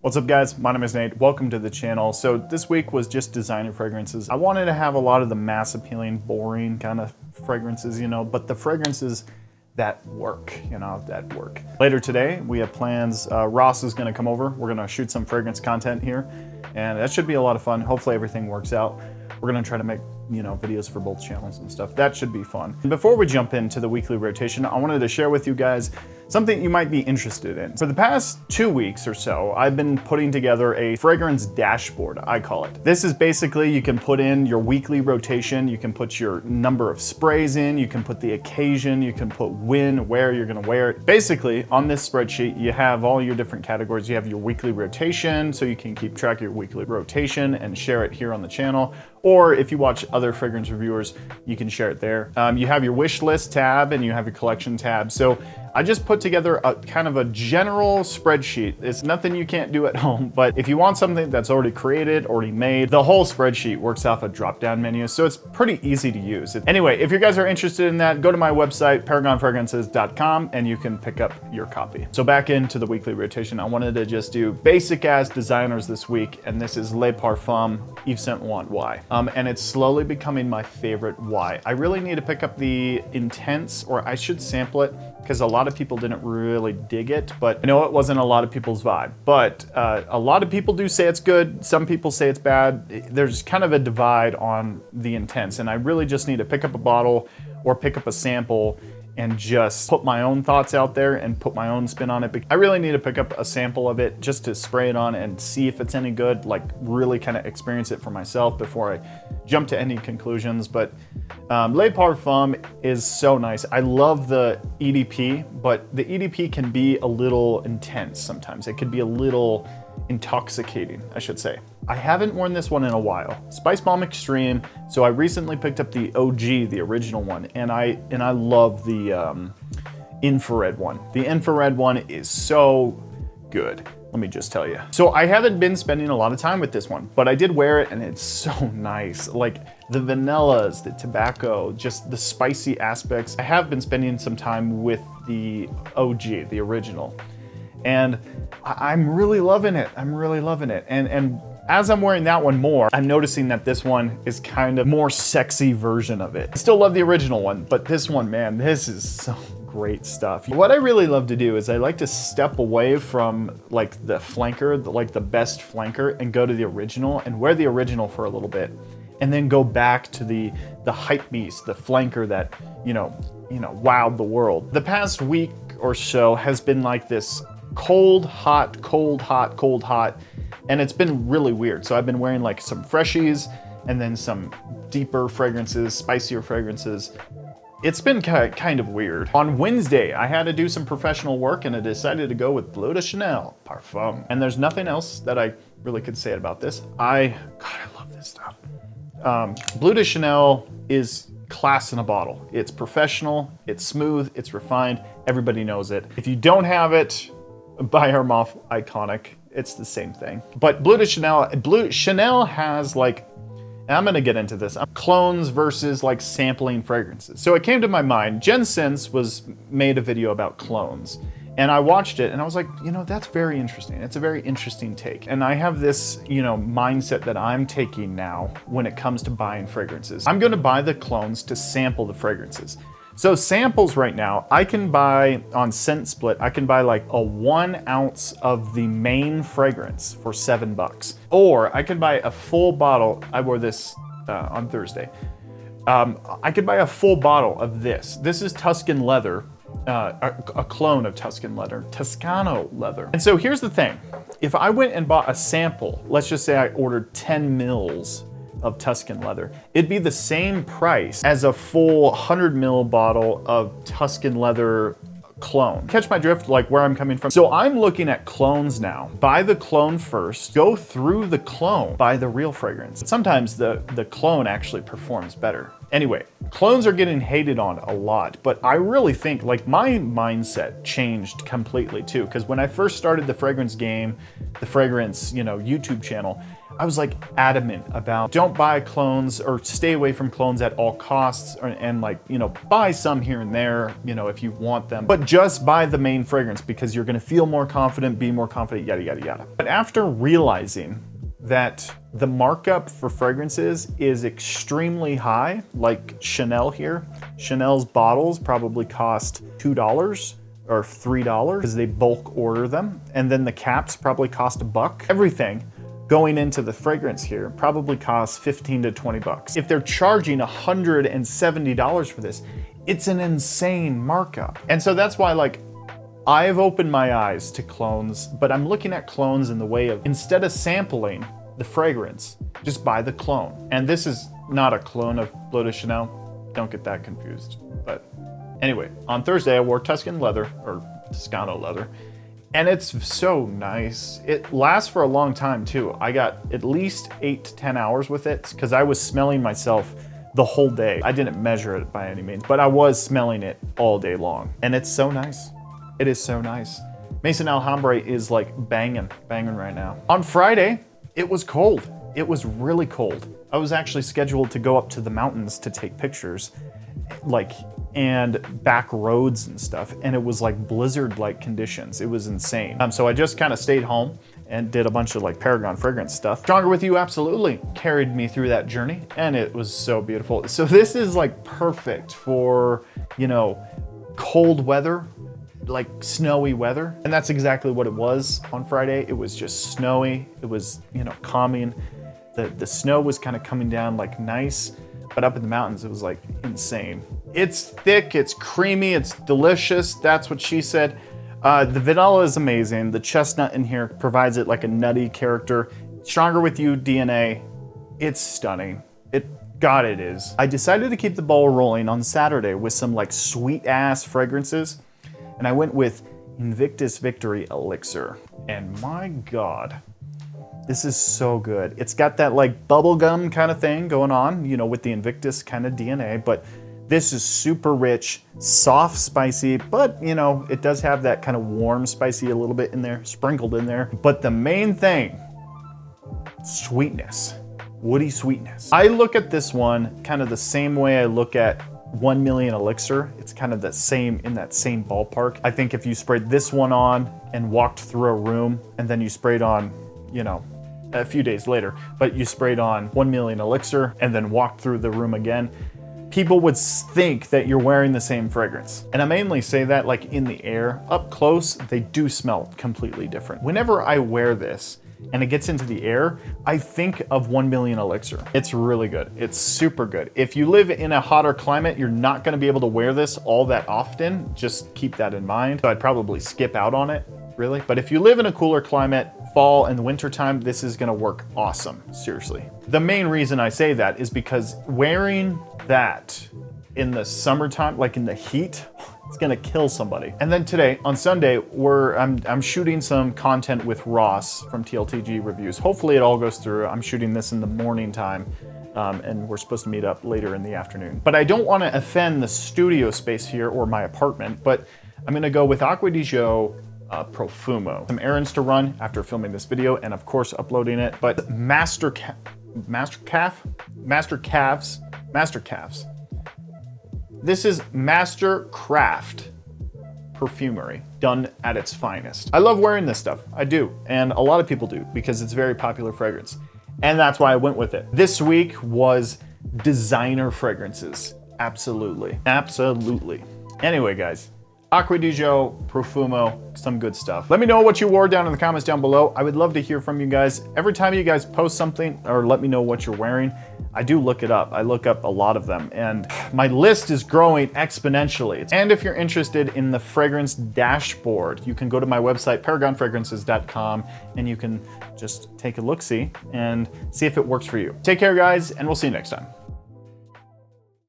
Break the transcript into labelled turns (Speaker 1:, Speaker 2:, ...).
Speaker 1: What's up guys, my name is Nate, welcome to the channel. So this week was just designer fragrances. I wanted to have a lot of the mass appealing, boring kind of fragrances, but the fragrances that work, that work. Later today, we have plans, Ross is gonna come over. We're gonna shoot some fragrance content here and that should be a lot of fun. Hopefully everything works out. We're gonna try to make videos for both channels and stuff. That should be fun. And before we jump into the weekly rotation, I wanted to share with you guys something you might be interested in. For the past 2 weeks or so, I've been putting together a fragrance dashboard, I call it. This is basically, you can put in your weekly rotation, you can put your number of sprays in, you can put the occasion, you can put when, where you're gonna wear it. Basically, on this spreadsheet, you have all your different categories. You have your weekly rotation, so you can keep track of your weekly rotation and share it here on the channel. Or if you watch other fragrance reviewers, you can share it there. You have your wish list tab and you have your collection tab. So I just put together a kind of a general spreadsheet. It's nothing you can't do at home, but if you want something that's already created, already made, the whole spreadsheet works off a drop-down menu, so it's pretty easy to use. Anyway, if you guys are interested in that, go to my website, paragonfragrances.com, and you can pick up your copy. So back into the weekly rotation, I wanted to just do basic ass designers this week, and this is Le Parfum Yves Saint Laurent Y. And it's slowly becoming my favorite Y. I really need to pick up the Intense, or I should sample it, because a lot of people didn't really dig it, but I know it wasn't a lot of people's vibe. But a lot of people do say it's good, some people say it's bad. There's kind of a divide on the Intense, and I really just need to pick up a bottle or pick up a sample and just put my own thoughts out there and put my own spin on it. I really need to pick up a sample of it just to spray it on and see if it's any good, like really kind of experience it for myself before I jump to any conclusions. But Le Parfum is so nice. I love the EDP, but the EDP can be a little intense sometimes. It could be a little intoxicating, I should say. I haven't worn this one in a while. Spice Bomb Extreme, so I recently picked up the OG, the original one, and I love the infrared one. The infrared one is so good, let me just tell you. So I haven't been spending a lot of time with this one, but I did wear it and it's so nice. Like the vanillas, the tobacco, just the spicy aspects. I have been spending some time with the OG, the original, and I'm really loving it. I'm really loving it. And as I'm wearing that one more, I'm noticing that this one is kind of more sexy version of it. I still love the original one, but this one, man, this is so great stuff. What I really love to do is I like to step away from like the flanker, like the best flanker, and go to the original and wear the original for a little bit. And then go back to the hype beast, the flanker that, wowed the world. The past week or so has been like this cold, hot, cold, hot, cold, hot. And it's been really weird. So I've been wearing like some freshies and then some deeper fragrances, spicier fragrances. It's been kind of weird. On Wednesday, I had to do some professional work and I decided to go with Bleu de Chanel Parfum. And there's nothing else that I really could say about this. God, I love this stuff. Bleu de Chanel is class in a bottle. It's professional, it's smooth, it's refined, everybody knows it. If you don't have it, buy Hermoff Iconic. It's the same thing. But Bleu de Chanel, Chanel has like, and I'm gonna get into this, clones versus like sampling fragrances. So it came to my mind, Jen Sense made a video about clones. And I watched it and I was like, that's very interesting. It's a very interesting take. And I have this, mindset that I'm taking now when it comes to buying fragrances. I'm gonna buy the clones to sample the fragrances. So samples right now, I can buy on Scent Split, I can buy like a 1 ounce of the main fragrance for $7. Or I can buy a full bottle, I wore this on Thursday. I could buy a full bottle of this. This is Tuscan leather, a clone of Tuscan leather, Toscano leather. And so here's the thing, if I went and bought a sample, let's just say I ordered 10 mils of Tuscan leather, it'd be the same price as a full 100 ml bottle of Tuscan leather clone. Catch my drift, like where I'm coming from? So I'm looking at clones now. Buy the clone first, go through the clone, buy the real fragrance. Sometimes the clone actually performs better. Anyway, clones are getting hated on a lot, but I really think like my mindset changed completely too. Because when I first started the fragrance game, the fragrance, YouTube channel, I was like adamant about don't buy clones or stay away from clones at all costs, and like, buy some here and there, if you want them, but just buy the main fragrance because you're gonna feel more confident, be more confident, yada, yada, yada. But after realizing that the markup for fragrances is extremely high, like Chanel here. Chanel's bottles probably cost $2 or $3 because they bulk order them. And then the caps probably cost $1. Everything going into the fragrance here probably costs 15 to 20 bucks. If they're charging $170 for this, it's an insane markup. And so that's why like I've opened my eyes to clones, but I'm looking at clones in the way of, instead of sampling the fragrance, just buy the clone. And this is not a clone of Bleu de Chanel. Don't get that confused. But anyway, on Thursday I wore Tuscan leather, or Toscano leather, and it's so nice. It lasts for a long time too. I got at least 8 to 10 hours with it because I was smelling myself the whole day. I didn't measure it by any means, but I was smelling it all day long. And it's so nice. It is so nice. Maison Alhambra is like banging right now. On Friday, it was cold. It was really cold. I was actually scheduled to go up to the mountains to take pictures, and back roads and stuff. And it was like blizzard-like conditions. It was insane. So I just kind of stayed home and did a bunch of like Paragon fragrance stuff. Stronger With You absolutely carried me through that journey, and it was so beautiful. So this is like perfect for, cold weather, like snowy weather. And that's exactly what it was on Friday. It was just snowy. It was, calming. The snow was kind of coming down like nice, but up in the mountains, it was like insane. It's thick, it's creamy, it's delicious. That's what she said. The vanilla is amazing. The chestnut in here provides it like a nutty character. Stronger With You DNA, it's stunning. God, it is. I decided to keep the ball rolling on Saturday with some like sweet ass fragrances. And I went with Invictus Victory Elixir. And my God, this is so good. It's got that like bubblegum kind of thing going on, with the Invictus kind of DNA, but this is super rich, soft, spicy, but it does have that kind of warm, spicy a little bit in there, sprinkled in there. But the main thing, sweetness, woody sweetness. I look at this one kind of the same way I look at 1 Million Elixir. It's kind of in that same ballpark. I think if you sprayed this one on and walked through a room, and then you sprayed on, a few days later, but you sprayed on 1 Million Elixir and then walked through the room again, people would think that you're wearing the same fragrance. And I mainly say that like in the air. Up close, they do smell completely different. Whenever I wear this and it gets into the air, I think of 1 Million Elixir. It's really good. It's super good. If you live in a hotter climate, you're not gonna be able to wear this all that often. Just keep that in mind. So I'd probably skip out on it, really. But if you live in a cooler climate, fall and the winter time, this is gonna work awesome, seriously. The main reason I say that is because wearing that in the summertime, like in the heat, it's gonna kill somebody. And then today, on Sunday, I'm shooting some content with Ross from TLTG Reviews. Hopefully it all goes through. I'm shooting this in the morning time, and we're supposed to meet up later in the afternoon. But I don't wanna offend the studio space here or my apartment, but I'm gonna go with Acqua di Gio Profumo. Some errands to run after filming this video and of course uploading it, but Master Calves. This is Master Craft perfumery done at its finest. I love wearing this stuff, I do, and a lot of people do because it's a very popular fragrance. And that's why I went with it. This week was designer fragrances, absolutely. Anyway guys, Acqua di Gio Profumo, some good stuff. Let me know what you wore down in the comments down below. I would love to hear from you guys. Every time you guys post something or let me know what you're wearing, I do look it up. I look up a lot of them and my list is growing exponentially. And if you're interested in the fragrance dashboard, you can go to my website, paragonfragrances.com, and you can just take a look-see and see if it works for you. Take care guys, and we'll see you next time.